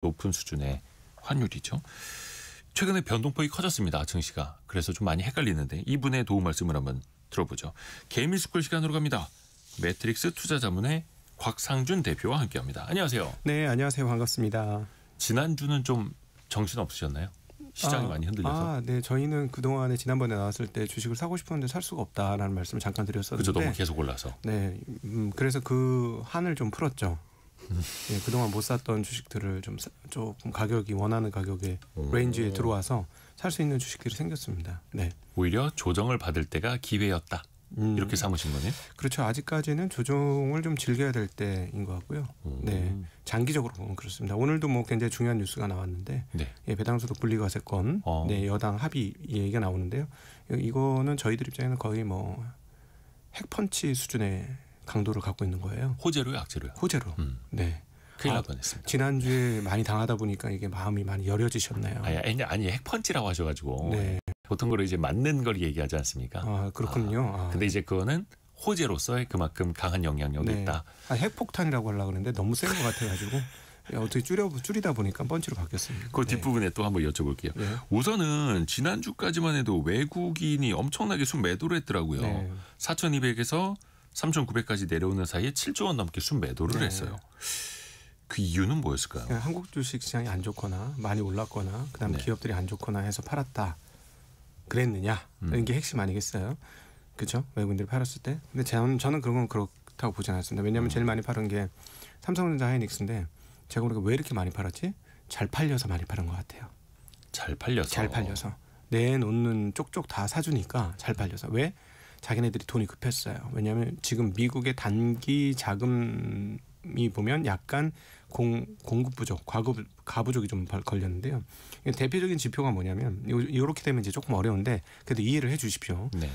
높은 수준의 환율이죠. 최근에 변동폭이 커졌습니다. 증시가. 그래서 좀 많이 헷갈리는데 이분의 도움 말씀을 한번 들어보죠. 개미스쿨 시간으로 갑니다. 매트릭스 투자자문의 곽상준 대표와 함께합니다. 안녕하세요. 네, 안녕하세요. 반갑습니다. 지난주는 좀 정신 없으셨나요? 시장이 많이 흔들려서. 네. 저희는 그동안에 지난번에 나왔을 때 주식을 사고 싶었는데 살 수가 없다라는 말씀을 잠깐 드렸었는데. 그죠. 너무 계속 올라서. 네. 그래서 그 한을 좀 풀었죠. 네, 그동안 못 샀던 주식들을 조금 가격이 원하는 가격의 레인지에 들어와서 살 수 있는 주식들이 생겼습니다. 네. 오히려 조정을 받을 때가 기회였다. 이렇게 삼으신 거네요? 그렇죠. 아직까지는 조정을 좀 즐겨야 될 때인 것 같고요. 네, 장기적으로 보면 그렇습니다. 오늘도 뭐 굉장히 중요한 뉴스가 나왔는데 네. 배당소득 분리과세권 네, 여당 합의 얘기가 나오는데요. 이거는 저희들 입장에는 거의 뭐 핵펀치 수준의 강도를 갖고 있는 거예요. 호재로요, 악재로요? 호재로. 네. 큰일 날 뻔했습니다. 지난주에 많이 당하다 보니까 이게 마음이 많이 여려지셨나요? 아니 핵펀치라고 하셔가지고 네. 보통 거를 이제 맞는 걸 얘기하지 않습니까? 그렇군요. 근데 이제 그거는 호재로서의 그만큼 강한 영향력이 네. 있다. 핵폭탄이라고 하려고 그러는데 너무 센 것 같아가지고 어떻게 줄이다 보니까 펀치로 바뀌었습니다. 그 뒷부분에 또 한번 여쭤볼게요. 네. 우선은 지난주까지만 해도 외국인이 엄청나게 순매도를 했더라고요. 네. 4,200에서 3,900까지 내려오는 사이에 7조 원 넘게 순매도를 했어요. 그 이유는 뭐였을까요? 한국 주식 시장이 안 좋거나 많이 올랐거나 그다음에 기업들이 안 좋거나 해서 팔았다. 그랬느냐? 이런 게 핵심 아니겠어요? 그렇죠? 외국인들이 팔았을 때. 근데 저는 그런 건 그렇다고 보지 않았습니다. 왜냐하면 제일 많이 팔은 게 삼성전자 하이닉스인데 제가 보니까 왜 이렇게 많이 팔았지? 잘 팔려서 많이 팔은 것 같아요. 잘 팔려서? 잘 팔려서. 내놓는 쪽쪽 다 사주니까 잘 팔려서. 왜? 자기네들이 돈이 급했어요. 왜냐하면 지금 미국의 단기 자금이 보면 약간 공급 부족, 가부족이 좀 걸렸는데요. 대표적인 지표가 뭐냐면 이렇게 되면 이제 조금 어려운데 그래도 이해를 해주십시오. 네.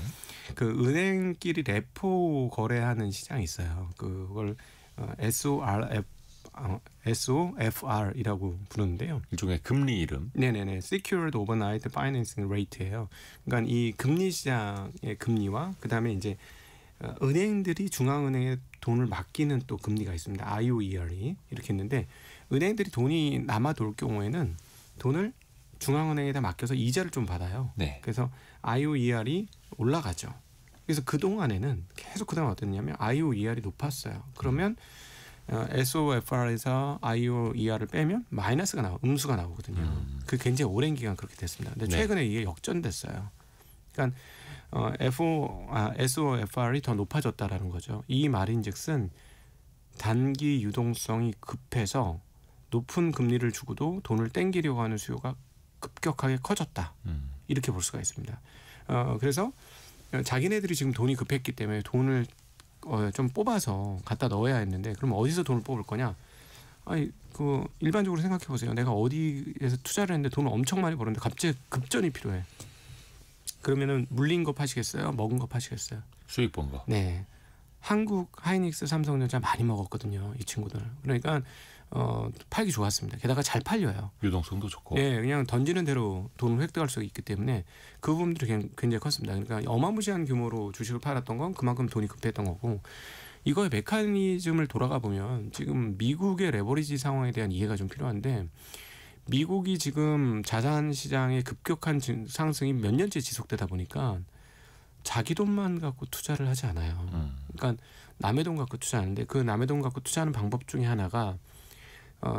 그 은행끼리 레포 거래하는 시장이 있어요. 그걸 SOFR이라고 부르는데요. 일종의 금리 이름. 네네네. Secured Overnight Financing Rate예요. 그러니까 이 금리 시장의 금리와 그다음에 이제 은행들이 중앙은행에 돈을 맡기는 또 금리가 있습니다. IOER이 이렇게 있는데 은행들이 돈이 남아돌 경우에는 돈을 중앙은행에다 맡겨서 이자를 좀 받아요. 네. 그래서 IOER이 올라가죠. 그래서 그동안에는 계속 그동안 어땠냐면 IOER이 높았어요. 그러면 SOFR에서 IOER을 빼면 마이너스가 음수가 나오거든요. 그 굉장히 오랜 기간 그렇게 됐습니다. 근데 최근에 이게 역전됐어요. 그러니까 SOFR이 더 높아졌다라는 거죠. 이 말인즉슨 단기 유동성이 급해서 높은 금리를 주고도 돈을 땡기려고 하는 수요가 급격하게 커졌다. 이렇게 볼 수가 있습니다. 그래서 자기네들이 지금 돈이 급했기 때문에 돈을 좀 뽑아서 갖다 넣어야 했는데 그럼 어디서 돈을 뽑을 거냐? 일반적으로 생각해 보세요. 내가 어디에서 투자를 했는데 돈을 엄청 많이 벌었는데 갑자기 급전이 필요해. 그러면은 물린 거 파시겠어요? 먹은 거 파시겠어요? 수익 본 거. 네. 한국 하이닉스, 삼성전자 많이 먹었거든요. 이 친구들. 그러니까 팔기 좋았습니다. 게다가 잘 팔려요. 유동성도 좋고. 네, 그냥 던지는 대로 돈을 획득할 수 있기 때문에 그 부분들이 굉장히 컸습니다. 그러니까 어마무시한 규모로 주식을 팔았던 건 그만큼 돈이 급했던 거고 이거의 메커니즘을 돌아가 보면 지금 미국의 레버리지 상황에 대한 이해가 좀 필요한데 미국이 지금 자산 시장의 급격한 상승이 몇 년째 지속되다 보니까 자기 돈만 갖고 투자를 하지 않아요. 그러니까 남의 돈 갖고 투자하는데 그 남의 돈 갖고 투자하는 방법 중에 하나가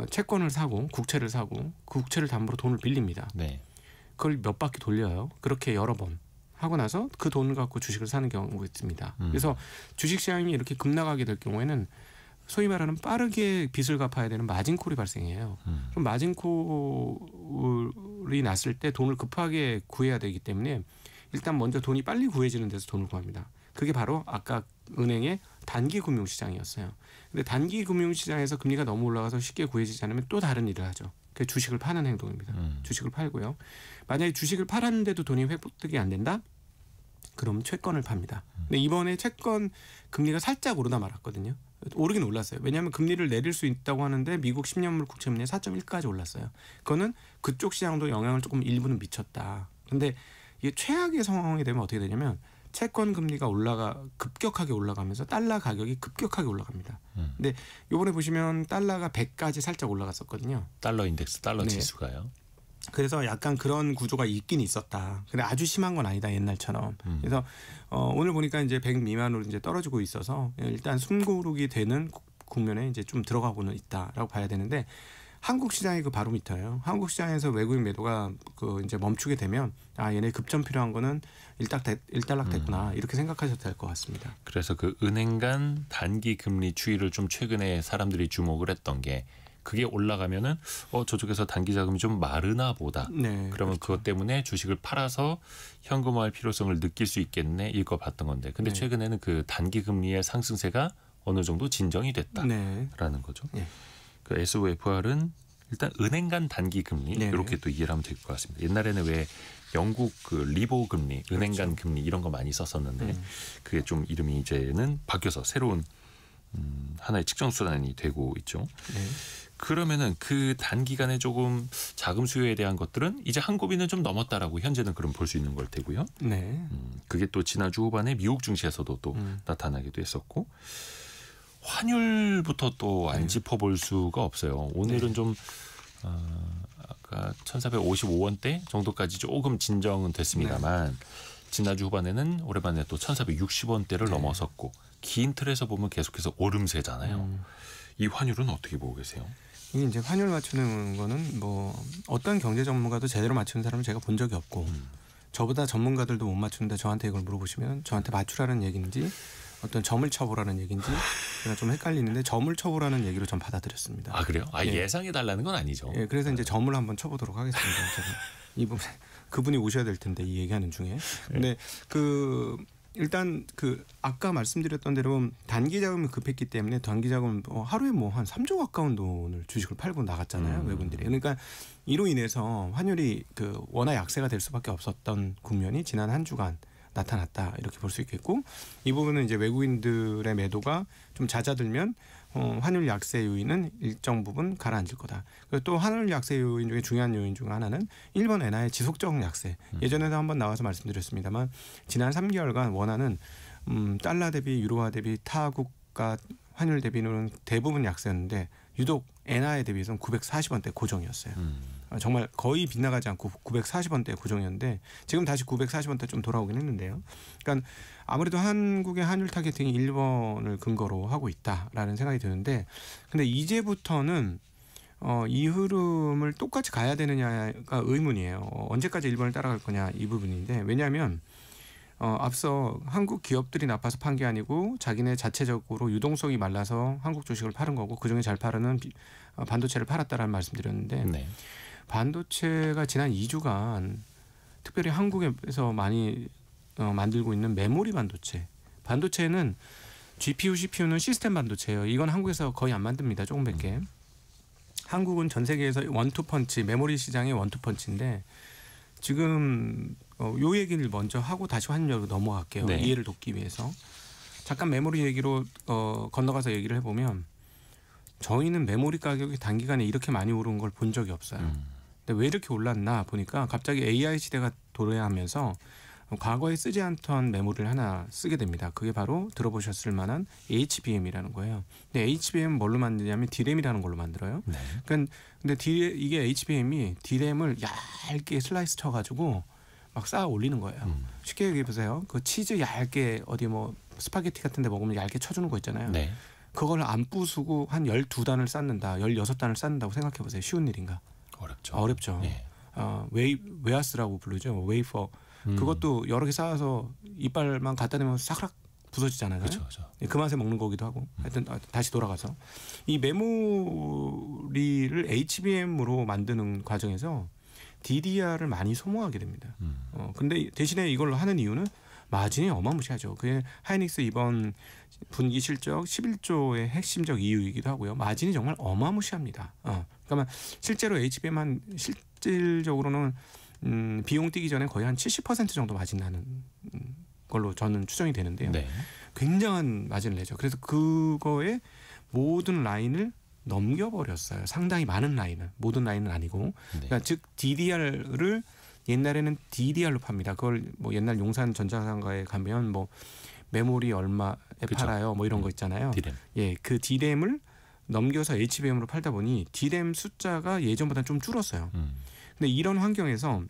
채권을 사고 국채를 사고 그 국채를 담보로 돈을 빌립니다. 네. 그걸 몇 바퀴 돌려요. 그렇게 여러 번 하고 나서 그 돈을 갖고 주식을 사는 경우가 있습니다. 그래서 주식시장이 이렇게 급락하게 될 경우에는 소위 말하는 빠르게 빚을 갚아야 되는 마진콜이 발생해요. 그럼 마진콜이 났을 때 돈을 급하게 구해야 되기 때문에 일단 먼저 돈이 빨리 구해지는 데서 돈을 구합니다. 그게 바로 아까 은행의 단기 금융시장이었어요. 근데 단기 금융시장에서 금리가 너무 올라가서 쉽게 구해지지 않으면 또 다른 일을 하죠. 그게 주식을 파는 행동입니다. 주식을 팔고요. 만약에 주식을 팔았는데도 돈이 획득이 안 된다? 그럼 채권을 팝니다. 근데 이번에 채권 금리가 살짝 오르다 말았거든요. 오르긴 올랐어요. 왜냐하면 금리를 내릴 수 있다고 하는데 미국 10년물 국채금리 4.1까지 올랐어요. 그거는 그쪽 시장도 영향을 조금 일부는 미쳤다. 근데 이게 최악의 상황이 되면 어떻게 되냐면 채권 금리가 급격하게 올라가면서 달러 가격이 급격하게 올라갑니다. 근데 요번에 보시면 달러가 100까지 살짝 올라갔었거든요. 달러 인덱스, 달러 네. 지수가요. 그래서 약간 그런 구조가 있긴 있었다. 근데 아주 심한 건 아니다, 옛날처럼. 그래서 오늘 보니까 이제 100 미만으로 이제 떨어지고 있어서 일단 숨고르기 되는 국면에 이제 좀 들어가고는 있다라고 봐야 되는데, 한국 시장이 그 바로미터예요. 한국 시장에서 외국인 매도가 그 이제 멈추게 되면 얘네 급전 필요한 거는 일단락됐구나, 이렇게 생각하셔도 될 것 같습니다. 그래서 그 은행 간 단기 금리 추이를 좀 최근에 사람들이 주목을 했던 게, 그게 올라가면은 저쪽에서 단기 자금이 좀 마르나 보다. 네, 그러면 그렇죠. 그것 때문에 주식을 팔아서 현금화할 필요성을 느낄 수 있겠네, 이거 봤던 건데, 근데 네. 최근에는 그 단기 금리의 상승세가 어느 정도 진정이 됐다라는 네. 거죠. 네. 그 SOFR은 일단 은행 간 단기 금리, 네네. 이렇게 또 이해를 하면 될 것 같습니다. 옛날에는 왜 영국 그 리보 금리, 은행 간 금리 이런 거 많이 썼었는데 그게 좀 이름이 이제는 바뀌어서 새로운 하나의 측정 수단이 되고 있죠. 네. 그러면은 그 단기간에 조금 자금 수요에 대한 것들은 이제 한 고비는 좀 넘었다라고 현재는 그럼 볼 수 있는 걸 테고요. 네. 그게 또 지난주 후반에 미국 증시에서도 또 나타나기도 했었고, 환율부터 또 안 짚어볼 수가 없어요. 오늘은 좀 아까 1,455원대 정도까지 조금 진정은 됐습니다만 지난주 후반에는 오랜만에 또 1,460원대를 넘어섰고, 긴 틀에서 보면 계속해서 오름세잖아요. 이 환율은 어떻게 보고 계세요? 이게 이제 환율 맞추는 거는 뭐 어떤 경제 전문가도 제대로 맞추는 사람을 제가 본 적이 없고, 저보다 전문가들도 못 맞추는데 저한테 이걸 물어보시면 저한테 맞추라는 얘기인지 어떤 점을 쳐보라는 얘기인지 제가 좀 헷갈리는데, 점을 쳐보라는 얘기로 전 받아들였습니다. 아, 그래요? 예. 예상해 달라는 건 아니죠. 예, 그래서 이제 점을 한번 쳐보도록 하겠습니다. 제가 이 부분 그분이 오셔야 될 텐데, 이 얘기하는 중에. 근데 일단 아까 말씀드렸던 대로 단기 자금이 급했기 때문에 단기 자금 하루에 뭐 한 3조 가까운 돈을 주식을 팔고 나갔잖아요, 외국인들이. 그러니까 이로 인해서 환율이 워낙 약세가 될 수밖에 없었던 국면이 지난 한 주간 나타났다, 이렇게 볼 수 있겠고, 이 부분은 이제 외국인들의 매도가 좀 잦아들면 환율 약세 요인은 일정 부분 가라앉을 거다. 그리고 또 환율 약세 요인 중에 중요한 요인 중 하나는 일본 엔화의 지속적 약세. 예전에도 한번 나와서 말씀드렸습니다만, 지난 3개월간 원화는 달러 대비 유로화 대비 타 국가 환율 대비는 대부분 약세였는데, 유독 엔화에 대비해서는 940원대 고정이었어요. 정말 거의 빗나가지 않고 940원대 고정이었는데, 지금 다시 940원대 좀 돌아오긴 했는데요. 그러니까 아무래도 한국의 환율 타겟팅이 일본을 근거로 하고 있다라는 생각이 드는데, 근데 이제부터는 이 흐름을 똑같이 가야 되느냐가 의문이에요. 언제까지 일본을 따라갈 거냐, 이 부분인데, 왜냐하면 앞서 한국 기업들이 나빠서 판 게 아니고 자기네 자체적으로 유동성이 말라서 한국 주식을 파는 거고, 그중에 잘 파는 반도체를 팔았다라는 말씀드렸는데, 네. 반도체가 지난 2주간 특별히 한국에서 많이 만들고 있는 메모리 반도체. 반도체는 GPU, CPU는 시스템 반도체예요. 이건 한국에서 거의 안 만듭니다. 조금밖에. 한국은 전 세계에서 원투펀치, 메모리 시장의 원투펀치인데, 지금 요 얘기를 먼저 하고 다시 환율로 넘어갈게요. 네. 이해를 돕기 위해서. 잠깐 메모리 얘기로 건너가서 얘기를 해보면, 저희는 메모리 가격이 단기간에 이렇게 많이 오른 걸 본 적이 없어요. 근데 왜 이렇게 올랐나 보니까 갑자기 AI 시대가 도래하면서 과거에 쓰지 않던 메모리를 하나 쓰게 됩니다. 그게 바로 들어보셨을 만한 HBM이라는 거예요. 근데 HBM 뭘로 만드냐면 D램이라는 걸로 만들어요. 네. 그러니까 근데 이게 HBM이 D램을 얇게 슬라이스 쳐가지고 막 쌓아 올리는 거예요. 쉽게 얘기해 보세요. 그 치즈 얇게 어디 뭐 스파게티 같은 데 먹으면 얇게 쳐주는 거 있잖아요. 네. 그걸 안 부수고 한 12단을 쌓는다, 16단을 쌓는다고 생각해 보세요. 쉬운 일인가? 어렵죠. 어렵죠. 예. 웨하스라고 부르죠. 웨이퍼. 그것도 여러 개 쌓아서 이빨만 갖다 대면 사그락 부서지잖아요. 그렇죠. 그 맛에 먹는 거기도 하고. 하여튼 다시 돌아가서 이 메모리를 HBM으로 만드는 과정에서 DDR을 많이 소모하게 됩니다. 근데 대신에 이걸 하는 이유는 마진이 어마무시하죠. 그게 하이닉스 이번 분기 실적 11조의 핵심적 이유이기도 하고요. 마진이 정말 어마무시합니다. 그러니까 실제로 HBM은 실질적으로는 비용 뛰기 전에 거의 한 70% 정도 마진 나는 걸로 저는 추정이 되는데요. 네. 굉장한 마진을 내죠. 그래서 그거에 모든 라인을 넘겨버렸어요. 상당히 많은 라인을. 모든 라인은 아니고. 네. 그러니까 즉 DDR을 옛날에는 DDR로 팝니다. 그걸 뭐 옛날 용산 전자상가에 가면 뭐 메모리 얼마에 그쵸. 팔아요. 뭐 이런 거 있잖아요. 디램. 예, 그 D램을 넘겨서 HBM으로 팔다 보니 D램 숫자가 예전보다 좀 줄었어요. 근데 이런 환경에서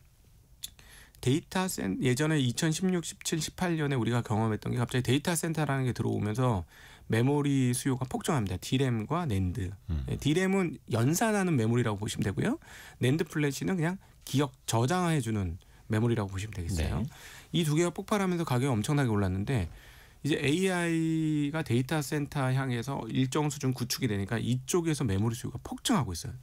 예전에 2016, 17, 18년에 우리가 경험했던 게 갑자기 데이터 센터라는 게 들어오면서 메모리 수요가 폭증합니다. D램과 낸드. D램은 연산하는 메모리라고 보시면 되고요. 낸드 플래시는 그냥 기억 저장해주는 메모리라고 보시면 되겠어요. 네. 이 두 개가 폭발하면서 가격이 엄청나게 올랐는데 이제 AI가 데이터 센터 향해서 일정 수준 구축이 되니까 이쪽에서 메모리 수요가 폭증하고 있어요.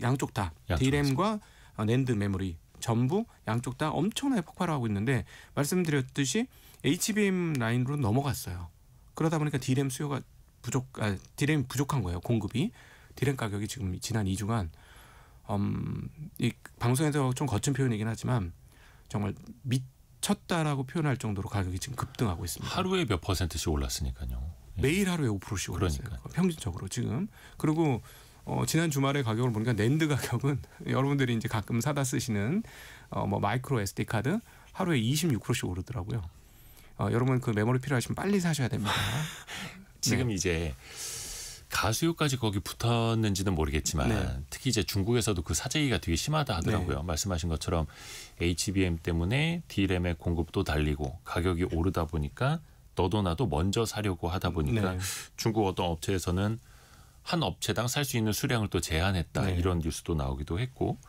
양쪽 다 D램과 낸드 메모리 전부 양쪽 다 엄청나게 폭발하고 있는데 말씀드렸듯이 HBM 라인으로 넘어갔어요. 그러다 보니까 D램 수요가 D램이 부족한 거예요. 공급이. D램 가격이 지금 지난 2주간 이 방송에서 좀 거친 표현이긴 하지만 정말 미쳤다라고 표현할 정도로 가격이 지금 급등하고 있습니다. 하루에 몇 %씩 올랐으니까요. 매일 하루에 5%씩 올랐어요. 그러니까요. 평균적으로 지금. 그리고 지난 주말에 가격을 보니까 낸드 가격은 여러분들이 이제 가끔 사다 쓰시는 뭐 마이크로 SD 카드 하루에 26%씩 오르더라고요. 여러분 그 메모리 필요하시면 빨리 사셔야 됩니다. 지금 네. 이제 가수요까지 거기 붙었는지는 모르겠지만 네. 특히 이제 중국에서도 그 사재기가 되게 심하다 하더라고요. 네. 말씀하신 것처럼 HBM 때문에 D램의 공급도 달리고 가격이 오르다 보니까 너도 나도 먼저 사려고 하다 보니까 네. 중국 어떤 업체에서는 한 업체당 살 수 있는 수량을 또 제한했다. 네. 이런 뉴스도 나오기도 했고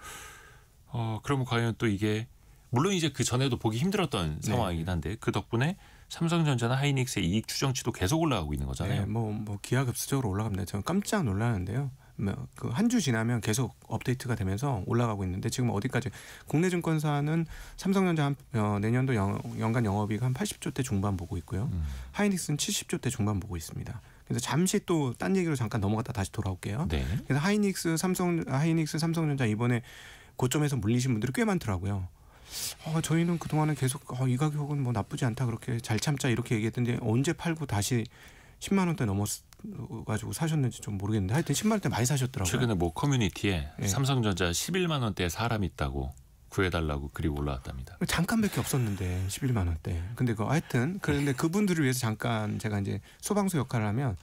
그러면 과연 또 이게 물론 이제 그 전에도 보기 힘들었던 네. 상황이긴 한데 그 덕분에 삼성전자나 하이닉스의 이익 추정치도 계속 올라가고 있는 거잖아요. 네, 뭐 기하급수적으로 올라갑니다. 저는 깜짝 놀라는데요. 그 한 주 지나면 계속 업데이트가 되면서 올라가고 있는데 지금 어디까지 국내 증권사는 삼성전자 내년도 연간 영업이익 한 80조대 중반 보고 있고요. 하이닉스는 70조대 중반 보고 있습니다. 그래서 잠시 또 딴 얘기로 잠깐 넘어갔다 다시 돌아올게요. 네. 그래서 하이닉스, 삼성전자 이번에 고점에서 물리신 분들이 꽤 많더라고요. 저희는 그동안은 계속 이 가격은 뭐 나쁘지 않다 그렇게 잘 참자 이렇게 얘기했던데 언제 팔고 다시 10만 원대 넘어가지고 사셨는지 좀 모르겠는데 하여튼 10만 원대 많이 사셨더라고요. 최근에 뭐 커뮤니티에 네. 삼성전자 11만 원대에 사람 있다고 구해달라고 글이 올라왔답니다. 잠깐밖에 없었는데 11만 원대. 근데 하여튼 그런데 그분들을 위해서 잠깐 제가 이제 소방서 역할을 하면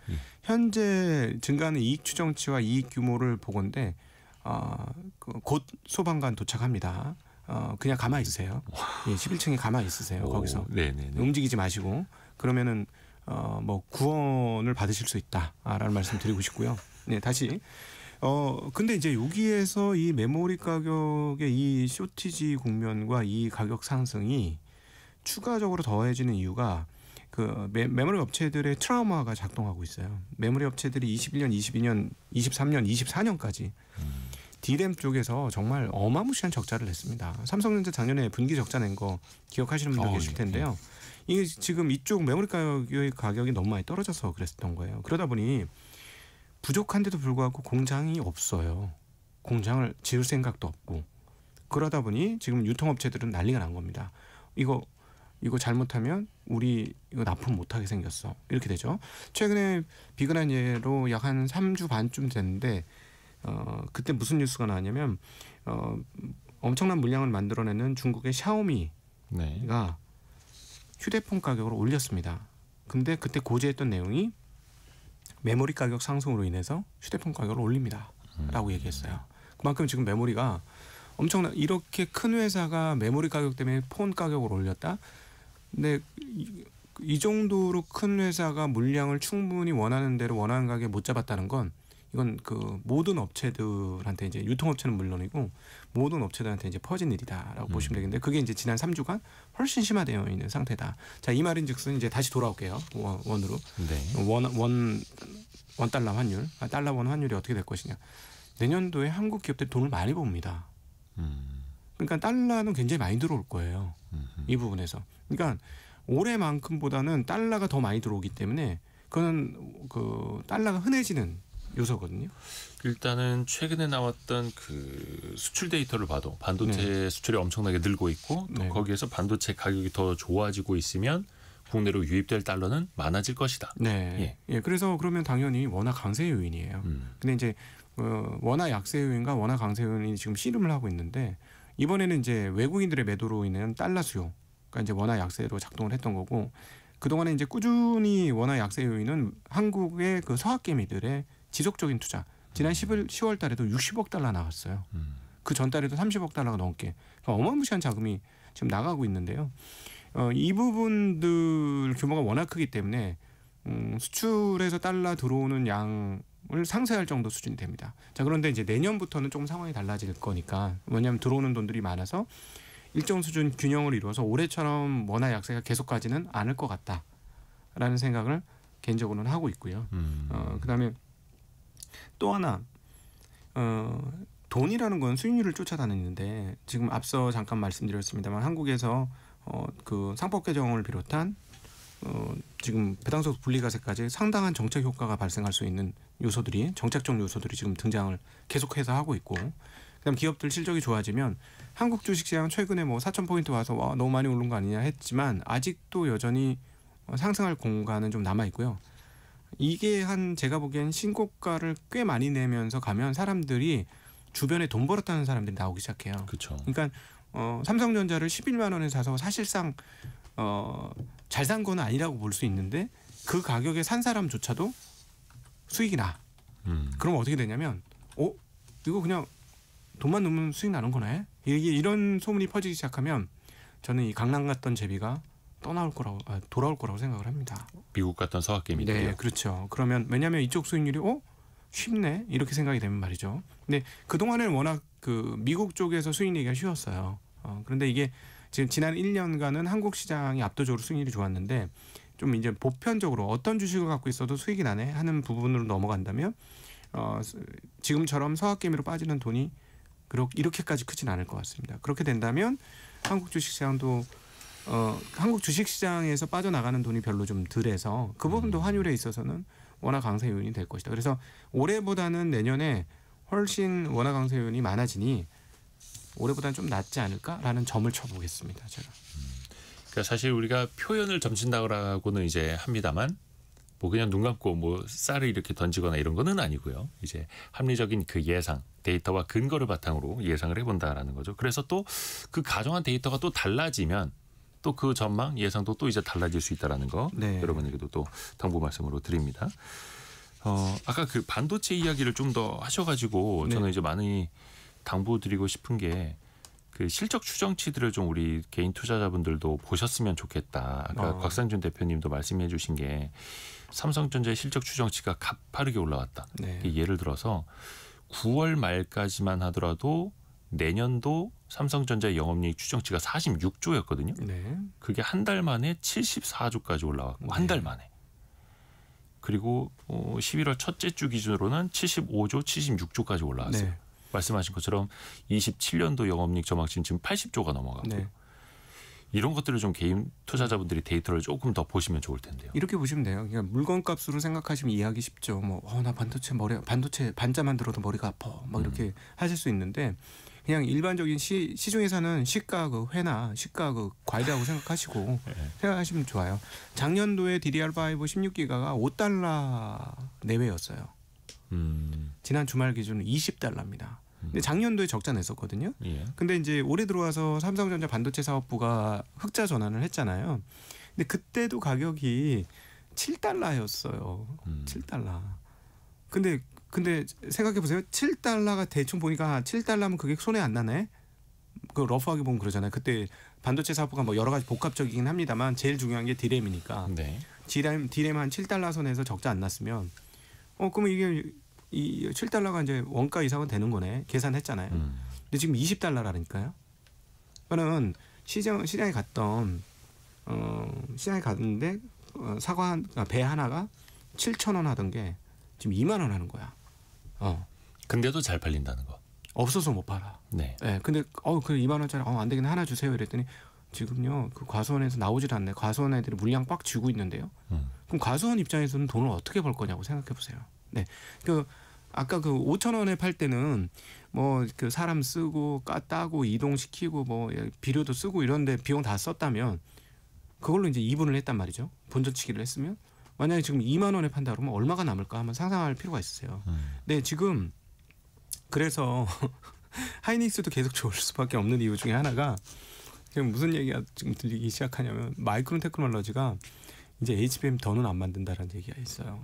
현재 증가하는 이익 추정치와 이익 규모를 보건데 곧 소방관 도착합니다. 그냥 가만히 있으세요. 11층에 가만히 있으세요. 거기서 네네네. 움직이지 마시고 그러면은 뭐 구원을 받으실 수 있다라는 말씀 드리고 싶고요. 네, 다시 근데 이제 여기에서 이 메모리 가격의 이 쇼티지 국면과 이 가격 상승이 추가적으로 더해지는 이유가 그 메모리 업체들의 트라우마가 작동하고 있어요. 메모리 업체들이 21년, 22년, 23년, 24년까지 D램 쪽에서 정말 어마무시한 적자를 냈습니다. 삼성전자 작년에 분기 적자 낸 거 기억하시는 분들 계실 텐데요. 이게 지금 이쪽 메모리 가격이 너무 많이 떨어져서 그랬던 거예요. 그러다 보니 부족한데도 불구하고 공장이 없어요. 공장을 지을 생각도 없고 그러다 보니 지금 유통업체들은 난리가 난 겁니다. 이거 잘못하면 우리 이거 납품 못하게 생겼어. 이렇게 되죠. 최근에 비근한 예로 약 한 3주 반쯤 됐는데 그때 무슨 뉴스가 나왔냐면 엄청난 물량을 만들어내는 중국의 샤오미가 네. 휴대폰 가격을 올렸습니다. 근데 그때 고지했던 내용이 메모리 가격 상승으로 인해서 휴대폰 가격을 올립니다. 라고 얘기했어요. 그만큼 지금 메모리가 이렇게 큰 회사가 메모리 가격 때문에 폰 가격을 올렸다. 근데 이 정도로 큰 회사가 물량을 충분히 원하는 대로 원하는 가격에 못 잡았다는 건 이건 그 모든 업체들한테 이제 유통업체는 물론이고 모든 업체들한테 이제 퍼진 일이다라고 보시면 되겠는데 그게 이제 지난 3주간 훨씬 심화되어 있는 상태다. 자, 이 말인즉슨 이제 다시 돌아올게요. 원으로. 네. 원 달러 환율, 달러 원 환율이 어떻게 될 것이냐. 내년도에 한국 기업들이 돈을 많이 봅니다. 그러니까 달러는 굉장히 많이 들어올 거예요. 이 부분에서. 그러니까 올해만큼보다는 달러가 더 많이 들어오기 때문에 그거는 그 달러가 흔해지는 요소거든요. 일단은 최근에 나왔던 그 수출 데이터를 봐도 반도체 수출이 엄청나게 늘고 있고 또 거기에서 반도체 가격이 더 좋아지고 있으면 국내로 유입될 달러는 많아질 것이다. 네. 예. 그래서 그러면 당연히 원화 강세 요인이에요. 근데 이제 원화 약세 요인과 원화 강세 요인이 지금 씨름을 하고 있는데 이번에는 이제 외국인들의 매도로 인한 달러 수요가 이제 원화 약세로 작동을 했던 거고 그동안에 이제 꾸준히 원화 약세 요인은 한국의 그 서학개미들의 지속적인 투자. 지난 10월 달에도 60억 달러 나왔어요. 그 전달에도 30억 달러가 넘게 그러니까 어마무시한 자금이 지금 나가고 있는데요. 이 부분들 규모가 워낙 크기 때문에 수출에서 달러 들어오는 양을 상쇄할 정도 수준이 됩니다. 자, 그런데 이제 내년부터는 조금 상황이 달라질 거니까 왜냐하면 들어오는 돈들이 많아서 일정 수준 균형을 이루어서 올해처럼 원화 약세가 계속 가지는 않을 것 같다라는 생각을 개인적으로는 하고 있고요. 그다음에 또 하나 돈이라는 건 수익률을 쫓아다니는데 지금 앞서 잠깐 말씀드렸습니다만 한국에서 그 상법 개정을 비롯한 지금 배당소득 분리과세까지 상당한 정책 효과가 발생할 수 있는 요소들이 정책적 요소들이 지금 등장을 계속해서 하고 있고 그다음 기업들 실적이 좋아지면 한국 주식시장 최근에 뭐 4,000포인트 와서 와, 너무 많이 오른 거 아니냐 했지만 아직도 여전히 상승할 공간은 좀 남아 있고요. 이게 한 제가 보기엔 신고가를 꽤 많이 내면서 가면 사람들이 주변에 돈 벌었다는 사람들이 나오기 시작해요. 그렇죠. 그러니까 삼성전자를 11만 원에 사서 사실상 잘 산 건 아니라고 볼 수 있는데 그 가격에 산 사람조차도 수익이 나. 그럼 어떻게 되냐면 이거 그냥 돈만 넣으면 수익 나는 거네. 이런 소문이 퍼지기 시작하면 저는 이 강남 갔던 제비가 돌아올 거라고 생각을 합니다. 미국 갔던 서학개미들이요. 네, 그렇죠. 그러면 왜냐하면 이쪽 수익률이 쉽네 이렇게 생각이 되면 말이죠. 근데 그 동안에는 워낙 그 미국 쪽에서 수익 내기가 쉬웠어요. 그런데 이게 지금 지난 1년간은 한국 시장이 압도적으로 수익률이 좋았는데 좀 이제 보편적으로 어떤 주식을 갖고 있어도 수익이 나네 하는 부분으로 넘어간다면 지금처럼 서학개미로 빠지는 돈이 이렇게까지 크진 않을 것 같습니다. 그렇게 된다면 한국 주식시장도 한국 주식시장에서 빠져나가는 돈이 별로 좀 덜해서 그 부분도 환율에 있어서는 원화 강세 요인이 될 것이다. 그래서 올해보다는 내년에 훨씬 원화 강세 요인이 많아지니 올해보다는 좀 낫지 않을까라는 점을 쳐보겠습니다. 제가. 그러니까 사실 우리가 표현을 점친다고는 이제 합니다만 뭐 그냥 눈 감고 뭐 쌀을 이렇게 던지거나 이런 거는 아니고요. 이제 합리적인 그 예상, 데이터와 근거를 바탕으로 예상을 해본다라는 거죠. 그래서 또 그 가정한 데이터가 또 달라지면 또 그 전망 예상도 또 이제 달라질 수 있다라는 거 네. 여러분에게도 또 당부 말씀으로 드립니다. 아까 그 반도체 이야기를 좀 더 하셔가지고 저는 이제 많이 당부드리고 싶은 게 그 실적 추정치들을 좀 우리 개인 투자자분들도 보셨으면 좋겠다. 아까 곽상준 대표님도 말씀해 주신 게 삼성전자의 실적 추정치가 가파르게 올라왔다. 네. 예를 들어서 9월 말까지만 하더라도 내년도 삼성전자의 영업이익 추정치가 46조였거든요. 네. 그게 한 달 만에 74조까지 올라왔고 한 달 만에. 그리고 11월 첫째 주 기준으로는 75조, 76조까지 올라왔어요. 네. 말씀하신 것처럼 27년도 영업이익 전망치는 지금 80조가 넘어가고요. 네. 이런 것들을 좀 개인 투자자분들이 데이터를 조금 더 보시면 좋을 텐데요. 이렇게 보시면 돼요. 그러니까 물건값으로 생각하시면 이해하기 쉽죠. 나 반도체 반자만 들어도 머리가 아파. 막 이렇게 하실 수 있는데 그냥 일반적인 시중에서는 시가 그 회나 시가 그 과일이라고 생각하시고 생각하시면 좋아요. 작년도에 DDR5 16기가가 5달러 내외였어요. 지난 주말 기준은 20달러입니다. 근데 작년도에 적자 냈었거든요. 예. 근데 이제 올해 들어와서 삼성전자 반도체 사업부가 흑자 전환을 했잖아요. 근데 그때도 가격이 7달러였어요. 7달러. 근데 생각해 보세요. 7달러가 대충 보니까 7달러면 그게 손에 안 나네. 그 러프하게 보면 그러잖아요. 그때 반도체 사업부가 뭐 여러 가지 복합적이긴 합니다만 제일 중요한 게 디램이니까. 네. 디램 한 7달러 선에서 적자 안 났으면 그러면 이게 이 7달러가 이제 원가 이상은 되는 거네. 계산했잖아요. 근데 지금 20달러라니까요. 그러면 시장에 갔는데 사과 배 하나가 7,000원 하던 게 지금 2만 원 하는 거야. 근데도 잘 팔린다는 거. 없어서 못 팔아. 네. 네. 근데 그 2만 원짜리 안 되겠네 하나 주세요. 이랬더니 지금요 그 과수원에서 나오질 않네. 과수원 애들이 물량 꽉 쥐고 있는데요. 그럼 과수원 입장에서는 돈을 어떻게 벌 거냐고 생각해 보세요. 네. 아까 그 5,000원에 팔 때는 뭐 그 사람 쓰고 따고 이동시키고 뭐 비료도 쓰고 이런데 비용 다 썼다면 그걸로 이제 2분을 했단 말이죠. 본전치기를 했으면 만약에 지금 2만 원에 판다 그러면 얼마가 남을까 한번 상상할 필요가 있어요. 근데 지금 그래서 하이닉스도 계속 좋을 수밖에 없는 이유 중에 하나가 지금 무슨 얘기가 지금 들리기 시작하냐면 마이크론 테크놀로지가 이제 HBM 더는 안 만든다라는 얘기가 있어요.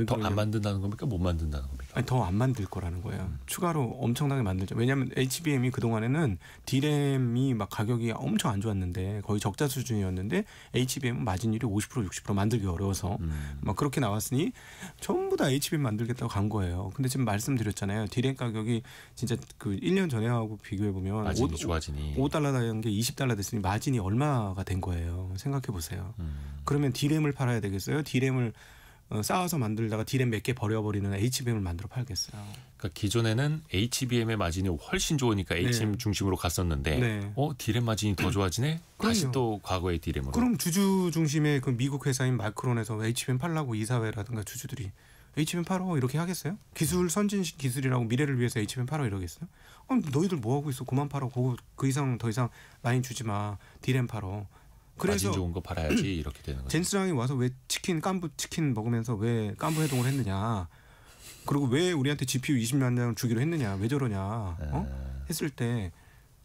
더 안 만든다는 겁니까? 못 만든다는 겁니까? 아니, 더 안 만들 거라는 거예요. 추가로 엄청나게 만들죠. 왜냐하면 HBM이 그동안에는 D램이 막 가격이 엄청 안 좋았는데 거의 적자 수준이었는데 HBM은 마진율이 50% 60% 만들기 어려워서 막 그렇게 나왔으니 전부 다 HBM 만들겠다고 간 거예요. 근데 지금 말씀드렸잖아요. D램 가격이 진짜 그 1년 전에하고 비교해 보면 마진이 좋아지니 5달러다는 게 20달러 됐으니 마진이 얼마가 된 거예요. 생각해 보세요. 그러면 D램을 팔아야 되겠어요? D램을 쌓아서 만들다가 D램 몇 개 버려버리는 HBM을 만들어 팔겠어요. 그러니까 기존에는 HBM의 마진이 훨씬 좋으니까 HBM 중심으로 갔었는데 네. D램 마진이 더 좋아지네? 다시 그럼요. 또 과거의 D램으로. 그럼 주주 중심의 그 미국 회사인 마이크론에서 HBM 팔라고 이사회라든가 주주들이 HBM 팔어 이렇게 하겠어요? 기술 선진 기술이라고 미래를 위해서 HBM 팔어 이러겠어요? 너희들 뭐 하고 있어? 그만 팔어. 그 이상 더 이상 라인 주지 마. D램 팔어. 마진 좋은 거 팔아야지 이렇게 되는 거죠. 젠스랑이 와서 왜 깐부 치킨 먹으면서 왜 깐부 해동을 했느냐? 그리고 왜 우리한테 GPU 20만 장 주기로 했느냐? 왜 저러냐? 했을 때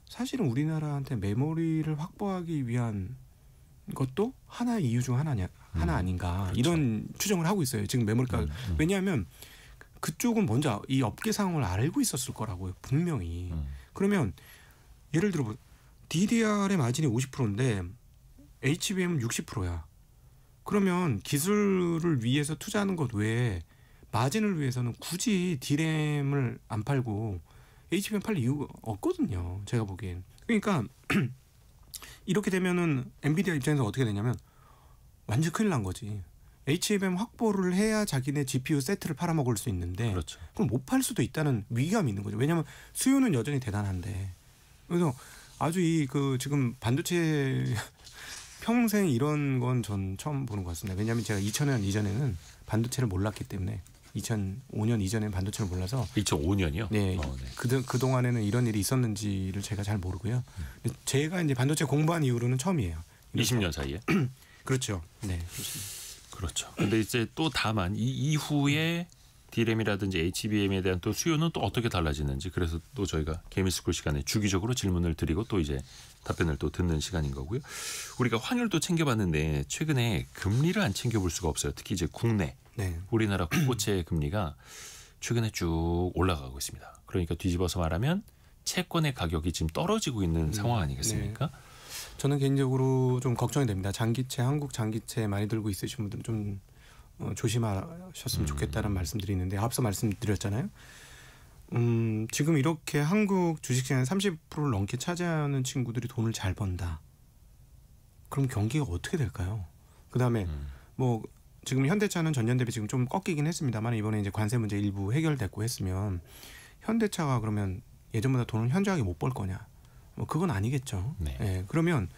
사실은 우리나라한테 메모리를 확보하기 위한 것도 하나의 이유 중 하나 아닌가 그렇죠. 이런 추정을 하고 있어요. 지금 메모리 가격. 왜냐하면 그쪽은 먼저 이 업계 상황을 알고 있었을 거라고요. 분명히. 그러면 예를 들어 DDR의 마진이 50%인데 HBM은 60%야. 그러면 기술을 위해서 투자하는 것 외에 마진을 위해서는 굳이 D램을 안 팔고 HBM 팔 이유가 없거든요. 제가 보기엔. 그러니까 이렇게 되면은 엔비디아 입장에서 어떻게 되냐면 완전 큰일 난 거지. HBM 확보를 해야 자기네 GPU 세트를 팔아먹을 수 있는데 그렇죠. 그럼 못 팔 수도 있다는 위기감이 있는 거죠. 왜냐하면 수요는 여전히 대단한데. 그래서 아주 지금 반도체 평생 이런 건 전 처음 보는 것 같습니다. 왜냐하면 제가 2000년 이전에는 반도체를 몰랐기 때문에 2005년 이전에는 반도체를 몰라서 2005년이요? 네, 네. 그 동안에는 이런 일이 있었는지를 제가 잘 모르고요. 제가 이제 반도체 공부한 이후로는 처음이에요. 20년 사이에? 그렇죠. 네, 그렇습니다. 그렇죠. 근데 이제 또 다만 이 이후에 D램이라든지 HBM에 대한 또 수요는 또 어떻게 달라지는지 그래서 또 저희가 개미스쿨 시간에 주기적으로 질문을 드리고 또 이제 답변을 또 듣는 시간인 거고요. 우리가 환율도 챙겨봤는데 최근에 금리를 안 챙겨볼 수가 없어요. 특히 이제 국내 네. 우리나라 국고채 금리가 최근에 쭉 올라가고 있습니다. 그러니까 뒤집어서 말하면 채권의 가격이 지금 떨어지고 있는 상황 아니겠습니까? 네. 저는 개인적으로 좀 걱정이 됩니다. 장기채, 한국 장기채 많이 들고 있으신 분들은 좀 조심하셨으면 좋겠다는 말씀드리는데 앞서 말씀드렸잖아요. 지금 이렇게 한국 주식시장의 30%를 넘게 차지하는 친구들이 돈을 잘 번다. 그럼 경기가 어떻게 될까요? 그다음에 뭐 지금 현대차는 전년 대비 지금 좀 꺾이긴 했습니다만 이번에 이제 관세 문제 일부 해결됐고 했으면 현대차가 그러면 예전보다 돈을 현저하게 못 벌 거냐? 뭐 그건 아니겠죠. 네. 네, 그러면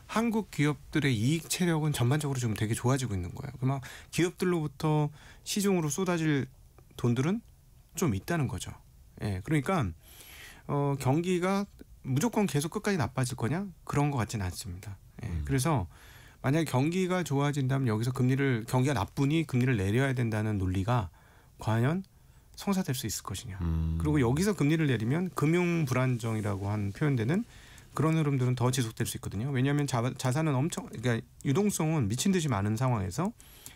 한국 기업들의 이익 체력은 전반적으로 지금 되게 좋아지고 있는 거예요. 그러면 기업들로부터 시중으로 쏟아질 돈들은 좀 있다는 거죠. 예, 그러니까 경기가 무조건 계속 끝까지 나빠질 거냐? 그런 것 같지는 않습니다. 예, 그래서 만약에 경기가 좋아진다면 여기서 경기가 나쁘니 금리를 내려야 된다는 논리가 과연 성사될 수 있을 것이냐. 그리고 여기서 금리를 내리면 금융 불안정이라고 한 표현되는 그런 흐름들은 더 지속될 수 있거든요. 왜냐하면 자산은 그러니까 유동성은 미친 듯이 많은 상황에서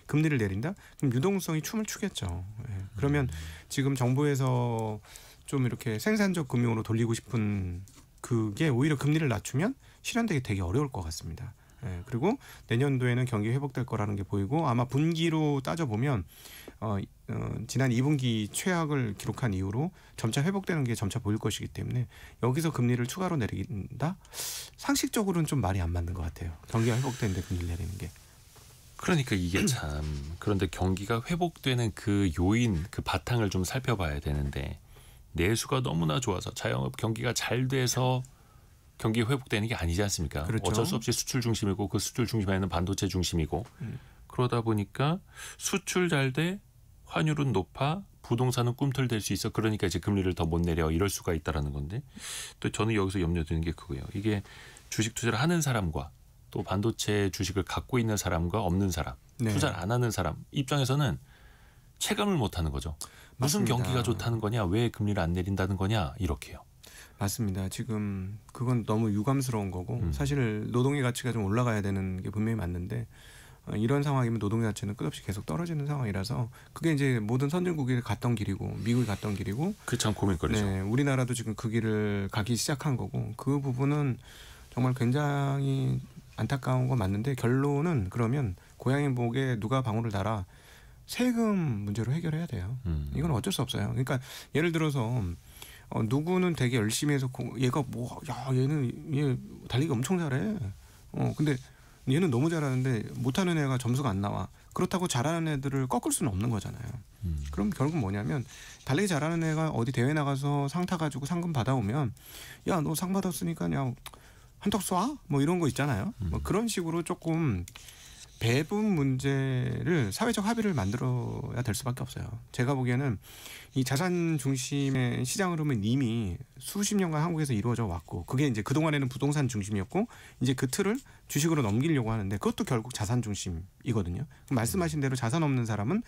금리를 내린다? 그럼 유동성이 춤을 추겠죠. 예. 그러면 지금 정부에서 좀 이렇게 생산적 금융으로 돌리고 싶은 그게 오히려 금리를 낮추면 실현되기 되게 어려울 것 같습니다. 예. 그리고 내년도에는 경기 회복될 거라는 게 보이고 아마 분기로 따져보면 지난 2분기 최악을 기록한 이후로 점차 회복되는 게 점차 보일 것이기 때문에 여기서 금리를 추가로 내린다? 상식적으로는 좀 말이 안 맞는 것 같아요. 경기가 회복되는데 금리를 내리는 게. 그러니까 이게 참 그런데 경기가 회복되는 그 요인 그 바탕을 좀 살펴봐야 되는데 내수가 너무나 좋아서 자영업 경기가 잘 돼서 경기 회복되는 게 아니지 않습니까? 그렇죠. 어쩔 수 없이 수출 중심이고 그 수출 중심에는 반도체 중심이고 그러다 보니까 수출 잘 돼 환율은 높아 부동산은 꿈틀댈 수 있어. 그러니까 이제 금리를 더 못 내려 이럴 수가 있다라는 건데 또 저는 여기서 염려되는 게 그거예요. 이게 주식 투자를 하는 사람과 또 반도체 주식을 갖고 있는 사람과 없는 사람, 네. 투자를 안 하는 사람 입장에서는 체감을 못 하는 거죠. 무슨 맞습니다. 경기가 좋다는 거냐, 왜 금리를 안 내린다는 거냐 이렇게요. 맞습니다. 지금 그건 너무 유감스러운 거고 사실 노동의 가치가 좀 올라가야 되는 게 분명히 맞는데 이런 상황이면 노동의 가치는 끝없이 계속 떨어지는 상황이라서 그게 이제 모든 선진국이 갔던 길이고 미국이 갔던 길이고 그 참 고민거리죠. 네, 우리나라도 지금 그 길을 가기 시작한 거고 그 부분은 정말 굉장히 안타까운 건 맞는데 결론은 그러면 고양이 목에 누가 방울을 달아 세금 문제로 해결해야 돼요. 이건 어쩔 수 없어요. 그러니까 예를 들어서 누구는 되게 열심히 해서 얘가 얘 달리기 엄청 잘해. 근데 얘는 너무 잘하는데 못하는 애가 점수가 안 나와. 그렇다고 잘하는 애들을 꺾을 수는 없는 거잖아요. 그럼 결국 뭐냐면 달리기 잘하는 애가 어디 대회 나가서 상 타가지고 상금 받아오면 야 너 상 받았으니까 야 한턱 쏴? 뭐 이런 거 있잖아요. 뭐 그런 식으로 조금 배분 문제를 사회적 합의를 만들어야 될 수밖에 없어요. 제가 보기에는 이 자산 중심의 시장 흐름은 이미 수십 년간 한국에서 이루어져 왔고 그게 이제 그동안에는 부동산 중심이었고 이제 그 틀을 주식으로 넘기려고 하는데 그것도 결국 자산 중심이거든요. 말씀하신 대로 자산 없는 사람은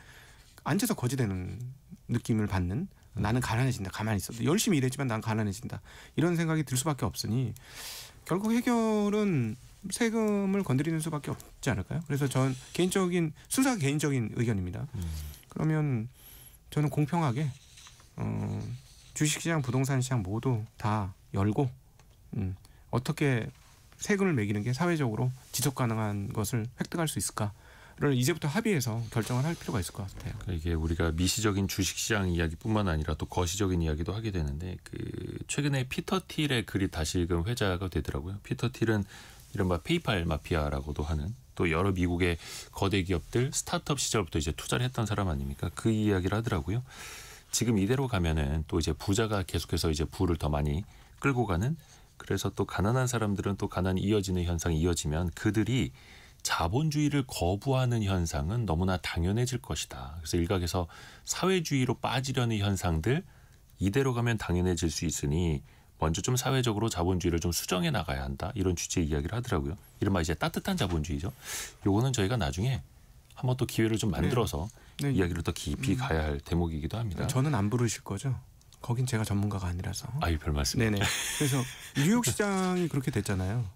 앉아서 거지되는 느낌을 받는 나는 가난해진다. 가만히 있어도 열심히 일했지만 난 가난해진다. 이런 생각이 들 수밖에 없으니 결국 해결은 세금을 건드리는 수밖에 없지 않을까요? 그래서 전 순수하게 개인적인 의견입니다. 그러면 저는 공평하게 주식시장, 부동산 시장 모두 다 열고 어떻게 세금을 매기는 게 사회적으로 지속 가능한 것을 획득할 수 있을까를 이제부터 합의해서 결정을 할 필요가 있을 것 같아요. 그러니까 이게 우리가 미시적인 주식시장 이야기뿐만 아니라 또 거시적인 이야기도 하게 되는데 최근에 피터 틸의 글이 다시금 회자가 되더라고요. 피터 틸은 이른바 페이팔 마피아라고도 하는 또 여러 미국의 거대 기업들 스타트업 시절부터 이제 투자를 했던 사람 아닙니까? 그 이야기를 하더라고요. 지금 이대로 가면은 또 이제 부자가 계속해서 이제 부를 더 많이 끌고 가는 그래서 또 가난한 사람들은 또 가난이 이어지는 현상이 이어지면 그들이 자본주의를 거부하는 현상은 너무나 당연해질 것이다. 그래서 일각에서 사회주의로 빠지려는 현상들 이대로 가면 당연해질 수 있으니 먼저 좀 사회적으로 자본주의를 좀 수정해 나가야 한다. 이런 취지의 이야기를 하더라고요. 이른바 이제 따뜻한 자본주의죠. 요거는 저희가 나중에 한번 또 기회를 좀 만들어서 네. 이야기를 더 깊이 가야 할 대목이기도 합니다. 저는 안 부르실 거죠? 거긴 제가 전문가가 아니라서. 아유, 별 말씀. 네네. 그래서 뉴욕 시장이 그렇게 됐잖아요.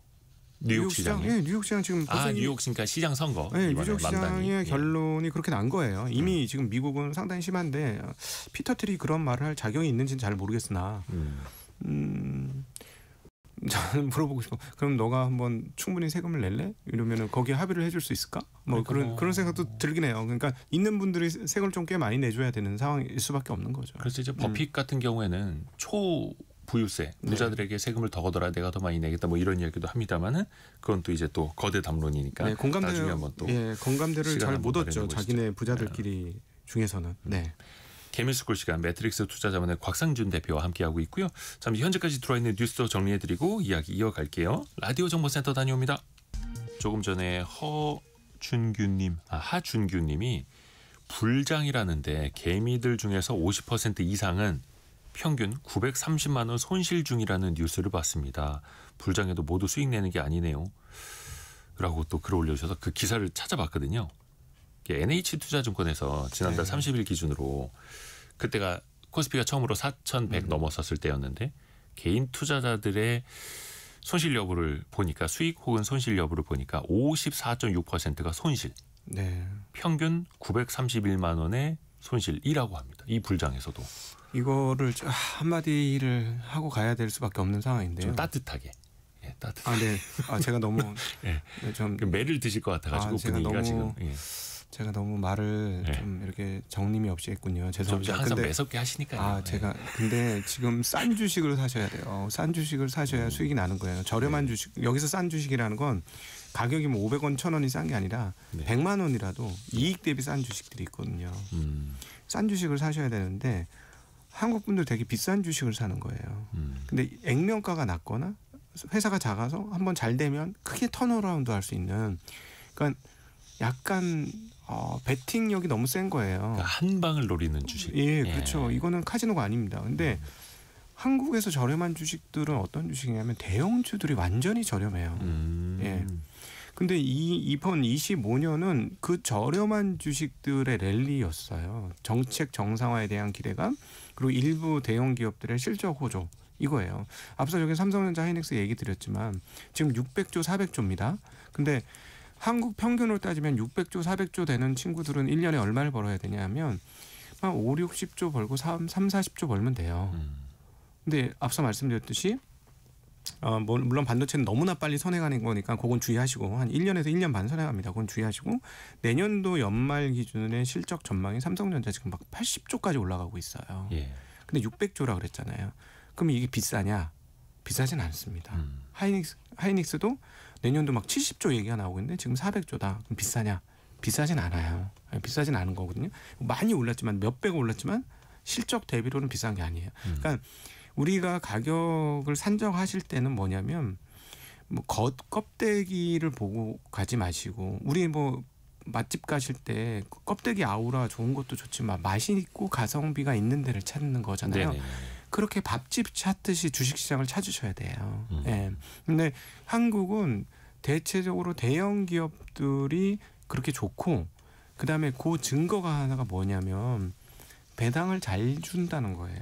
뉴욕 시장이? 네, 뉴욕 시장 지금 뉴욕 그러니까 시장 선거. 네, 뉴욕 시장의 예. 결론이 그렇게 난 거예요. 이미 지금 미국은 상당히 심한데 피터 틸이 그런 말을 할 자격이 있는지는 잘 모르겠으나 저는 물어보고 싶어. 그럼 너가 한번 충분히 세금을 낼래? 이러면은 거기에 합의를 해줄 수 있을까? 뭐 그런 생각도 들긴 해요. 그러니까 있는 분들이 세금을 좀 꽤 많이 내줘야 되는 상황일 수밖에 없는 거죠. 그래서 이제 버핏 같은 경우에는 부유세 부자들에게 세금을 더 걷어라 내가 더 많이 내겠다 뭐 이런 이야기도 합니다만은 그건 또 이제 또 거대 담론이니까 네, 나중에 한번 또 공감대를 잘 못 얻죠. 보시죠. 자기네 부자들끼리 중에서는. 네. 개미스쿨 시간 매트릭스 투자자문의 곽상준 대표와 함께하고 있고요. 잠시 현재까지 들어와 있는 뉴스도 정리해드리고 이야기 이어갈게요. 라디오 정보센터 다녀옵니다. 조금 전에 하준규님이 불장이라는데 개미들 중에서 50% 이상은 평균 930만 원 손실 중이라는 뉴스를 봤습니다. 불장에도 모두 수익 내는 게 아니네요. 라고 또 글 올려주셔서 그 기사를 찾아봤거든요. NH투자증권에서 지난달 30일 기준으로 그때가 코스피가 처음으로 4,100 넘었었을 때였는데 개인 투자자들의 손실 여부를 보니까 수익 혹은 손실 여부를 보니까 54.6%가 손실. 네. 평균 931만 원의 손실이라고 합니다. 이 불장에서도. 이거를 한마디를 하고 가야 될 수밖에 없는 상황인데요. 좀 따뜻하게. 예, 따뜻하게. 네. 제가 너무 예. 좀 매를 드실 것 같아가지고 분위기가 지금. 예. 제가 너무 말을 좀 이렇게 정림이 없이 했군요. 죄송합니다. 좀 항상 매섭게 하시니까요. 근데 지금 싼 주식을 사셔야 돼요. 싼 주식을 사셔야 수익이 나는 거예요. 저렴한 주식, 여기서 싼 주식이라는 건 가격이 뭐 500원, 1000원이 싼 게 아니라 100만 원이라도 이익 대비 싼 주식들이 있거든요. 싼 주식을 사셔야 되는데 한국 분들 되게 비싼 주식을 사는 거예요. 근데 액면가가 낮거나 회사가 작아서 한번 잘 되면 크게 턴어라운드 할 수 있는 그러니까 약간 베팅력이 너무 센 거예요. 그러니까 한 방을 노리는 주식. 예, 그렇죠. 이거는 카지노가 아닙니다. 근데 한국에서 저렴한 주식들은 어떤 주식이냐면 대형주들이 완전히 저렴해요. 예. 근데 이번 25년은 그 저렴한 주식들의 랠리였어요. 정책 정상화에 대한 기대감 그리고 일부 대형 기업들의 실적 호조 이거예요. 앞서 저기 삼성전자 하이닉스 얘기 드렸지만 지금 600조 400조입니다. 근데 한국 평균으로 따지면 600조 400조 되는 친구들은 1년에 얼마를 벌어야 되냐면 한 5, 60조 벌고 3, 40조 벌면 돼요. 근데 앞서 말씀드렸듯이 물론 반도체는 너무나 빨리 선행하는 거니까 그건 주의하시고 한 1년에서 1년 반 선행합니다. 그건 주의하시고 내년도 연말 기준의 실적 전망이 삼성전자 지금 막 80조까지 올라가고 있어요. 예. 근데 600조라 그랬잖아요. 그럼 이게 비싸냐? 비싸진 않습니다. 하이닉스도 내년도 막 70조 얘기가 나오고 있는데 지금 400조다. 그럼 비싸냐? 비싸진 않아요. 비싸진 않은 거거든요. 많이 올랐지만 몇백 올랐지만 실적 대비로는 비싼 게 아니에요. 그러니까 우리가 가격을 산정하실 때는 뭐냐면 뭐 껍데기를 보고 가지 마시고 우리 뭐 맛집 가실 때 껍데기 아우라 좋은 것도 좋지만 맛이 있고 가성비가 있는 데를 찾는 거잖아요. 네네. 그렇게 밥집 찾듯이 주식시장을 찾으셔야 돼요. 예. 근데 한국은 대체적으로 대형 기업들이 그렇게 좋고 그다음에 그 증거가 하나가 뭐냐면 배당을 잘 준다는 거예요.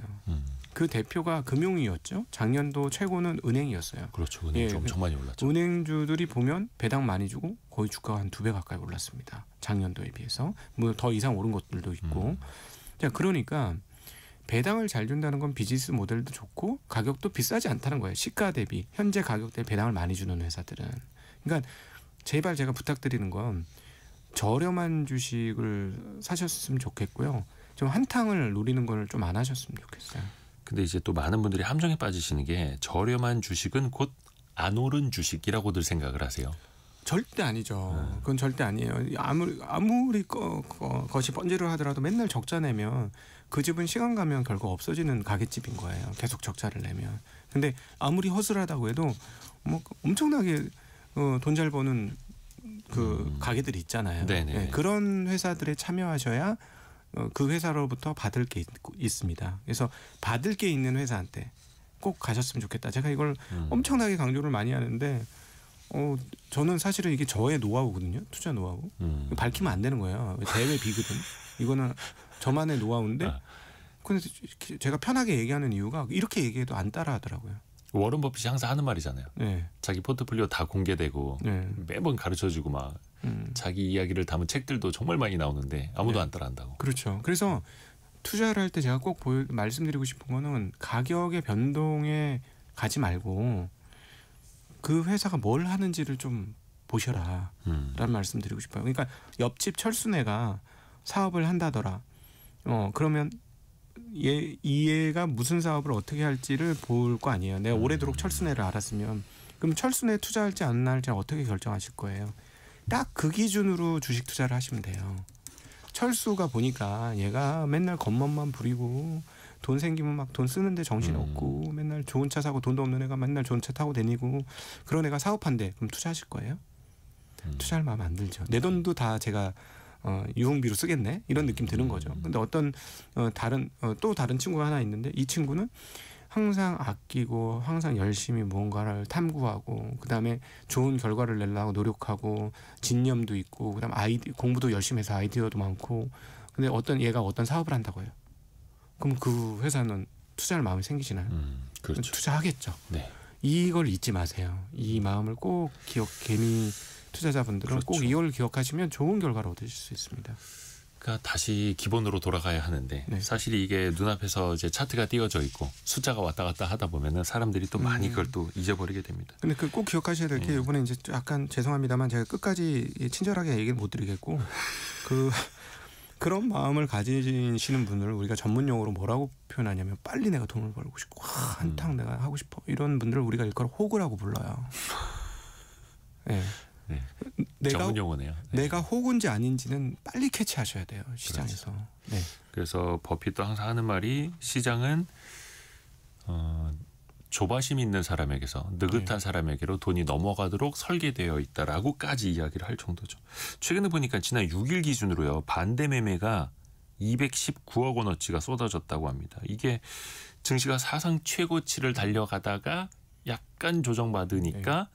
그 대표가 금융위였죠. 작년도 최고는 은행이었어요. 그렇죠. 은행주 엄청 많이 올랐죠. 은행주들이 보면 배당 많이 주고 거의 주가가 한 2배 가까이 올랐습니다. 작년도에 비해서. 뭐 더 이상 오른 것들도 있고. 자, 그러니까 배당을 잘 준다는 건 비즈니스 모델도 좋고 가격도 비싸지 않다는 거예요. 시가 대비 현재 가격 대비 배당을 많이 주는 회사들은. 그러니까 제발 제가 부탁드리는 건 저렴한 주식을 사셨으면 좋겠고요. 좀 한탕을 노리는 걸 좀 안 하셨으면 좋겠어요. 근데 이제 또 많은 분들이 함정에 빠지시는 게 저렴한 주식은 곧 안 오른 주식이라고들 생각을 하세요. 절대 아니죠. 그건 절대 아니에요. 아무리 것이 번지를 하더라도 맨날 적자 내면 그 집은 시간 가면 결국 없어지는 가게집인 거예요. 계속 적자를 내면. 근데 아무리 허술하다고 해도 뭐 엄청나게 돈 잘 버는 그 가게들이 있잖아요. 네, 그런 회사들에 참여하셔야 그 회사로부터 받을 게 있습니다. 그래서 받을 게 있는 회사한테 꼭 가셨으면 좋겠다. 제가 이걸 엄청나게 강조를 많이 하는데 저는 사실은 이게 저의 노하우거든요. 투자 노하우. 밝히면 안 되는 거예요. 대외 비거든. 이거는 저만의 노하우인데 근데 제가 편하게 얘기하는 이유가 이렇게 얘기해도 안 따라하더라고요. 워런 버핏이 항상 하는 말이잖아요. 네. 자기 포트폴리오 다 공개되고 매번 가르쳐주고 막 자기 이야기를 담은 책들도 정말 많이 나오는데 아무도 안 따라한다고. 그렇죠. 그래서 투자를 할 때 제가 꼭 말씀드리고 싶은 거는 가격의 변동에 가지 말고 그 회사가 뭘 하는지를 좀 보셔라 라는 말씀 드리고 싶어요. 그러니까 옆집 철수네가 사업을 한다더라. 그러면 이 애가 무슨 사업을 어떻게 할지를 볼 거 아니에요. 내가 오래도록 철수네를 알았으면 그럼 철수네 투자할지 안 할지 어떻게 결정하실 거예요. 딱 그 기준으로 주식 투자를 하시면 돼요. 철수가 보니까 얘가 맨날 겉멋만 부리고 돈 생기면 막 돈 쓰는데 정신 없고 맨날 좋은 차 사고 돈도 없는 애가 맨날 좋은 차 타고 다니고 그런 애가 사업한대. 그럼 투자하실 거예요? 투자할 마음 안 들죠. 내 돈도 다 제가 유흥비로 쓰겠네 이런 느낌 드는 거죠. 근데 어떤 또 다른 친구가 하나 있는데 이 친구는 항상 아끼고 항상 열심히 무언가를 탐구하고 그다음에 좋은 결과를 내려고 노력하고 진념도 있고 그다음 공부도 열심히 해서 아이디어도 많고 근데 얘가 어떤 사업을 한다고 해요. 그럼 그 회사는 투자할 마음이 생기시나요? 그렇죠. 투자하겠죠. 네. 이걸 잊지 마세요. 이 마음을 꼭 개미 투자자분들은 그렇죠. 꼭 이걸 기억하시면 좋은 결과를 얻으실 수 있습니다. 그러니까 다시 기본으로 돌아가야 하는데 사실 이게 눈앞에서 이제 차트가 띄어져 있고 숫자가 왔다 갔다 하다 보면은 사람들이 또 많이 그걸 또 잊어버리게 됩니다. 근데 그 꼭 기억하셔야 될 게 이번에 이제 약간 죄송합니다만 제가 끝까지 친절하게 얘기를 못 드리겠고 그런 마음을 가지시는 분을 우리가 전문 용어로 뭐라고 표현하냐면 빨리 내가 돈을 벌고 싶고 한탕 내가 하고 싶어 이런 분들을 우리가 일컬어 호구라고 불러요. 네. 전문 용어네요. 내가 호구인지 아닌지는 빨리 캐치하셔야 돼요. 시장에서. 그렇죠. 네. 그래서 버핏도 항상 하는 말이 시장은 조바심 있는 사람에게서 느긋한 사람에게로 돈이 넘어가도록 설계되어 있다라고까지 이야기를 할 정도죠. 최근에 보니까 지난 6일 기준으로요. 반대 매매가 219억 원어치가 쏟아졌다고 합니다. 이게 증시가 사상 최고치를 달려가다가 약간 조정받으니까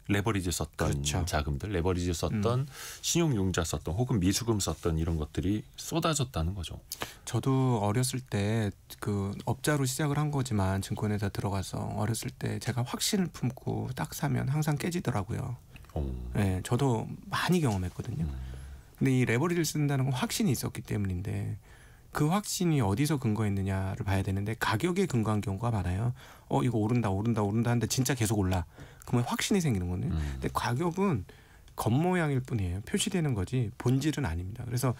레버리지 썼던 그렇죠. 자금들, 레버리지 썼던 신용융자 썼던 혹은 미수금 썼던 이런 것들이 쏟아졌다는 거죠. 저도 어렸을 때 그 업자로 시작을 한 거지만 증권회사 들어가서 어렸을 때 제가 확신을 품고 딱 사면 항상 깨지더라고요. 네, 저도 많이 경험했거든요. 근데 이 레버리지를 쓴다는 건 확신이 있었기 때문인데 그 확신이 어디서 근거했느냐를 봐야 되는데 가격에 근거한 경우가 많아요. 이거 오른다 하는데 진짜 계속 올라. 그러면 확신이 생기는 거거든요. 근데 가격은 겉모양일 뿐이에요. 표시되는 거지 본질은 아닙니다. 그래서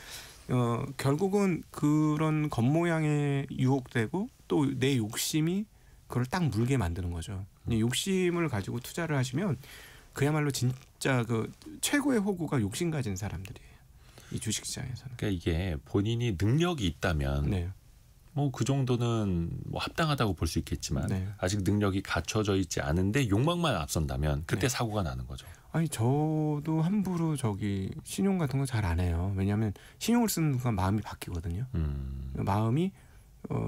결국은 그런 겉모양에 유혹되고 또 내 욕심이 그걸 딱 물게 만드는 거죠. 이 욕심을 가지고 투자를 하시면 그야말로 진짜 그 최고의 호구가 욕심 가진 사람들이에요. 이 주식시장에서는. 그러니까 이게 본인이 능력이 있다면 네. 뭐 그 정도는 뭐 합당하다고 볼 수 있겠지만 네. 아직 능력이 갖춰져 있지 않은데 욕망만 앞선다면 그때 네. 사고가 나는 거죠. 아니 저도 함부로 신용 같은 거 잘 안 해요. 왜냐하면 신용을 쓰는 순간 마음이 바뀌거든요. 마음이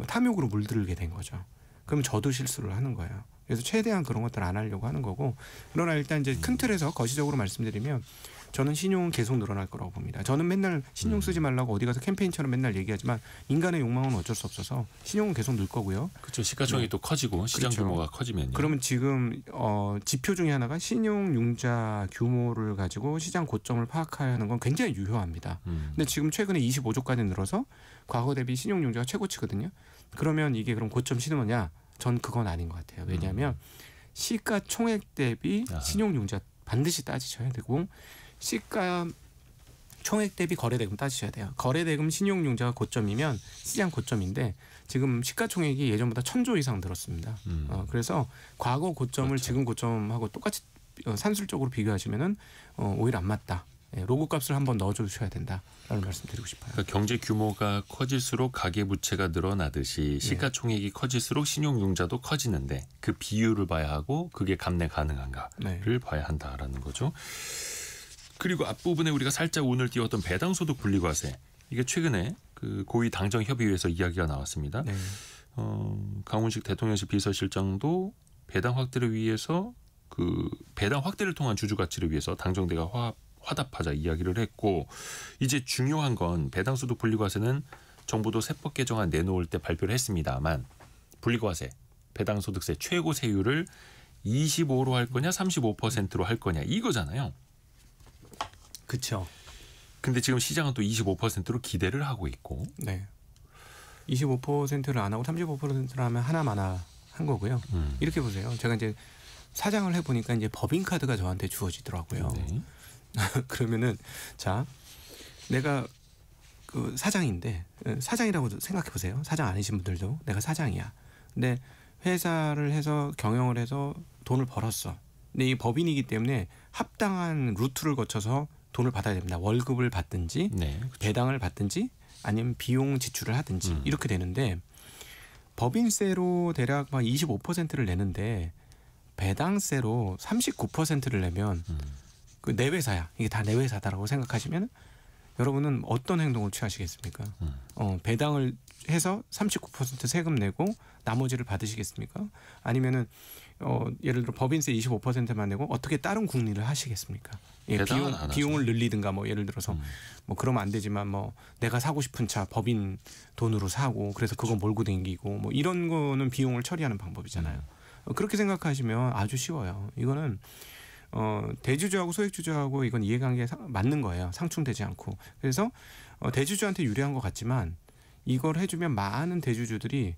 탐욕으로 물들게 된 거죠. 그럼 저도 실수를 하는 거예요. 그래서 최대한 그런 것들 안 하려고 하는 거고. 그러나 일단 이제 큰 틀에서 거시적으로 말씀드리면 저는 신용은 계속 늘어날 거라고 봅니다. 저는 맨날 신용 쓰지 말라고 어디 가서 캠페인처럼 맨날 얘기하지만 인간의 욕망은 어쩔 수 없어서 신용은 계속 늘 거고요. 그렇죠. 시가총액이 또 커지고 시장 그렇죠. 규모가 커지면요. 그러면 지금 지표 중에 하나가 신용융자 규모를 가지고 시장 고점을 파악해야 하는 건 굉장히 유효합니다. 근데 지금 최근에 25조까지 늘어서 과거 대비 신용융자가 최고치거든요. 그러면 이게 그럼 고점 신으느냐? 전 그건 아닌 것 같아요. 왜냐하면 시가총액 대비 신용융자 반드시 따지셔야 되고 시가 총액 대비 거래대금 따지셔야 돼요. 거래대금 신용융자가 고점이면 시장 고점인데 지금 시가총액이 예전보다 1,000조 이상 늘었습니다. 그래서 과거 고점을 그렇죠. 지금 고점하고 똑같이 산술적으로 비교하시면은 오히려 안 맞다. 로그값을 한번 넣어주셔야 된다라는 말씀드리고 싶어요. 그러니까 경제 규모가 커질수록 가계부채가 늘어나듯이 시가총액이 커질수록 신용융자도 커지는데 그 비율을 봐야 하고 그게 감내 가능한가를 봐야 한다라는 거죠. 그리고 앞부분에 우리가 살짝 운을 띄웠던 배당소득 분리과세. 이게 최근에 그 고위 당정협의회에서 이야기가 나왔습니다. 네. 강훈식 대통령실 비서실장도 배당 확대를 위해서 그 배당 확대를 통한 주주 가치를 위해서 당정대가 화답하자 이야기를 했고 이제 중요한 건 배당소득 분리과세는 정부도 세법 개정안 내놓을 때 발표를 했습니다만 분리과세, 배당소득세 최고 세율을 25로 할 거냐 35%로 할 거냐 이거잖아요. 그렇죠. 근데 지금 시장은 또 25%로 기대를 하고 있고. 네. 25%를 안 하고 35%를 하면 하나마나 한 거고요. 이렇게 보세요. 제가 이제 사장을 해보니까 이제 법인카드가 저한테 주어지더라고요. 네. 그러면은 자 내가 그 사장인데 사장이라고 생각해 보세요. 사장 아니신 분들도 내가 사장이야. 근데 회사를 해서 경영을 해서 돈을 벌었어. 근데 이 법인이기 때문에 합당한 루트를 거쳐서 돈을 받아야 됩니다. 월급을 받든지 네, 그렇죠. 배당을 받든지 아니면 비용 지출을 하든지 이렇게 되는데 법인세로 대략 막 25%를 내는데 배당세로 39%를 내면 그 내 회사야. 이게 다 내 회사다라고 생각하시면 여러분은 어떤 행동을 취하시겠습니까? 배당을 해서 39% 세금 내고 나머지를 받으시겠습니까? 아니면은 예를 들어 법인세 25%만 내고 어떻게 다른 국리를 하시겠습니까? 예, 비용을 늘리든가 뭐 예를 들어서 뭐 그러면 안 되지만 뭐 내가 사고 싶은 차 법인 돈으로 사고 그래서 그거 몰고 다니고 뭐 이런 거는 비용을 처리하는 방법이잖아요. 그렇게 생각하시면 아주 쉬워요. 이거는 대주주하고 소액주주하고 이건 이해관계가 맞는 거예요. 상충되지 않고. 그래서 대주주한테 유리한 것 같지만 이걸 해주면 많은 대주주들이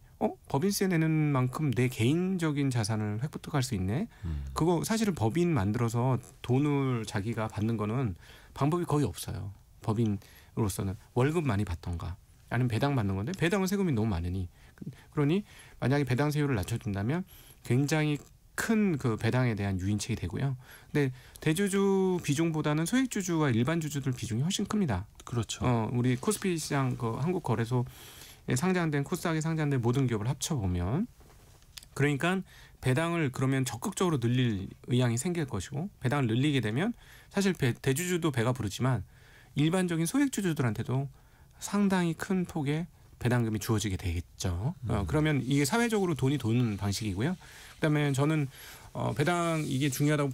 법인세 내는 만큼 내 개인적인 자산을 획득할 수 있네. 그거 사실은 법인 만들어서 돈을 자기가 받는 거는 방법이 거의 없어요. 법인으로서는 월급 많이 받던가 아니면 배당 받는 건데 배당은 세금이 너무 많으니 그러니 만약에 배당 세율을 낮춰준다면 굉장히 큰 그 배당에 대한 유인책이 되고요. 근데 대주주 비중보다는 소액주주와 일반 주주들 비중이 훨씬 큽니다. 그렇죠. 우리 코스피 시장 그 한국거래소에 상장된 코스닥에 상장된 모든 기업을 합쳐보면 그러니까 배당을 그러면 적극적으로 늘릴 의향이 생길 것이고 배당을 늘리게 되면 사실 대주주도 배가 부르지만 일반적인 소액주주들한테도 상당히 큰 폭의 배당금이 주어지게 되겠죠. 그러면 이게 사회적으로 돈이 도는 방식이고요. 그다음에 저는 배당 이게 중요하다고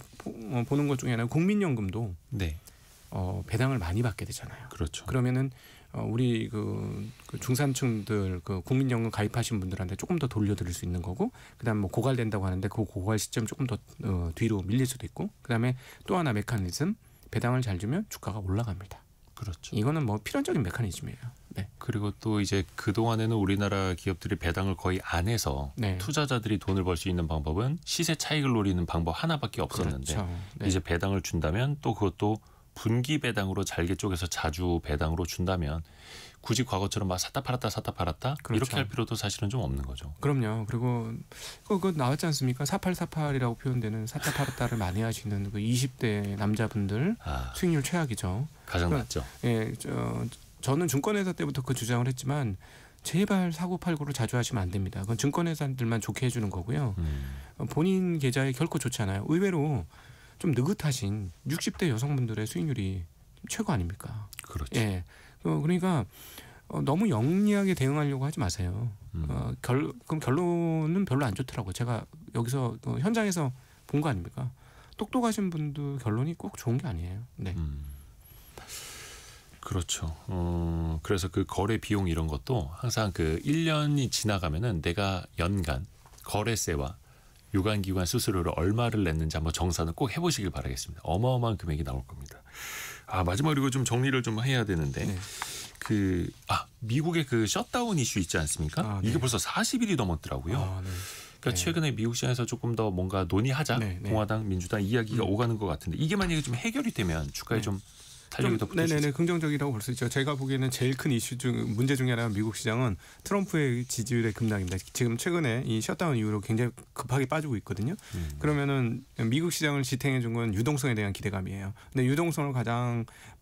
보는 것 중에 하나는 국민연금도 네. 배당을 많이 받게 되잖아요. 그렇죠. 그러면은 우리 그 중산층들 그 국민연금 가입하신 분들한테 조금 더 돌려드릴 수 있는 거고, 그다음 뭐 고갈된다고 하는데 그 고갈 시점 조금 더 뒤로 밀릴 수도 있고, 그다음에 또 하나 메커니즘 배당을 잘 주면 주가가 올라갑니다. 그렇죠. 이거는 뭐 필연적인 메커니즘이에요. 네. 그리고 또 이제 그 동안에는 우리나라 기업들이 배당을 거의 안 해서 네. 투자자들이 돈을 벌 수 있는 방법은 시세 차익을 노리는 방법 하나밖에 없었는데 그렇죠. 네. 이제 배당을 준다면 또 그것도 분기 배당으로 잘게 쪼개서 자주 배당으로 준다면 굳이 과거처럼 막 샀다 팔았다 그렇죠. 이렇게 할 필요도 사실은 좀 없는 거죠. 그럼요. 그리고 그거 나왔지 않습니까? 4848이라고 표현되는 샀다 팔았다를 많이 하시는 그 20대 남자분들 수익률 최악이죠. 가장 낮죠. 예, 저는 증권회사 때부터 그 주장을 했지만 제발 사고 팔고를 자주 하시면 안 됩니다. 그건 증권회사들만 좋게 해주는 거고요. 본인 계좌에 결코 좋지 않아요. 의외로 좀 느긋하신 60대 여성분들의 수익률이 최고 아닙니까? 그렇죠. 예. 그러니까 너무 영리하게 대응하려고 하지 마세요. 그럼 결론은 별로 안 좋더라고요. 제가 여기서 현장에서 본 거 아닙니까? 똑똑하신 분들 결론이 꼭 좋은 게 아니에요. 네. 그렇죠. 그래서 그 거래 비용 이런 것도 항상 그 1년이 지나가면은 내가 연간 거래세와 유관기관 수수료를 얼마를 냈는지 한번 정산을 꼭 해보시길 바라겠습니다. 어마어마한 금액이 나올 겁니다. 마지막으로 이거 좀 정리를 좀 해야 되는데 네. 미국의 그 셧다운 이슈 있지 않습니까? 네. 이게 벌써 40일이 넘었더라고요. 네. 그러니까 네. 최근에 미국 시장에서 조금 더 뭔가 논의하자 네. 공화당, 민주당 이야기가 오가는 것 같은데 이게 만약에 좀 해결이 되면 주가에 네. 좀 탄력이 더 붙을 수 네네네 있어요. 긍정적이라고 볼 수 있죠. 제가 보기에는 제일 큰 이슈 중 문제 중에 하나가 미국 시장은 트럼프의 지지율의 급락입니다. 지금 최근에 이 셧다운 이후로 굉장히 급하게 빠지고 있거든요. 그러면은 미국 시장을 지탱해 준 건 유동성에 대한 기대감이에요. 근데 유동성을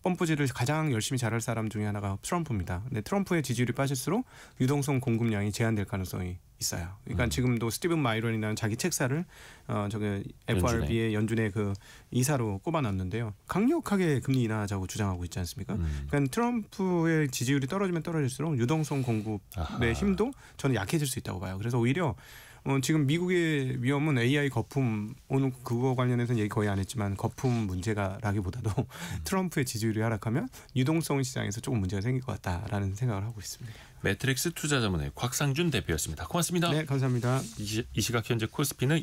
펌프질을 가장 열심히 잘할 사람 중에 하나가 트럼프입니다. 근데 트럼프의 지지율이 빠질수록 유동성 공급량이 제한될 가능성이 있어요. 그러니까 지금도 스티븐 마이런이라는 자기 책사를 FRB의 연준의 그 이사로 꼽아놨는데요. 강력하게 금리 인하하자고 주장하고 있지 않습니까? 그러니까 트럼프의 지지율이 떨어지면 떨어질수록 유동성 공급의 힘도 저는 약해질 수 있다고 봐요. 그래서 오히려 지금 미국의 위험은 AI 거품, 오늘 그거 관련해서는 얘기 거의 안 했지만 거품 문제가라기보다도 트럼프의 지지율이 하락하면 유동성 시장에서 조금 문제가 생길 것 같다라는 생각을 하고 있습니다. 매트릭스 투자자문의 곽상준 대표였습니다. 고맙습니다. 네, 감사합니다. 이 시각 현재 코스피는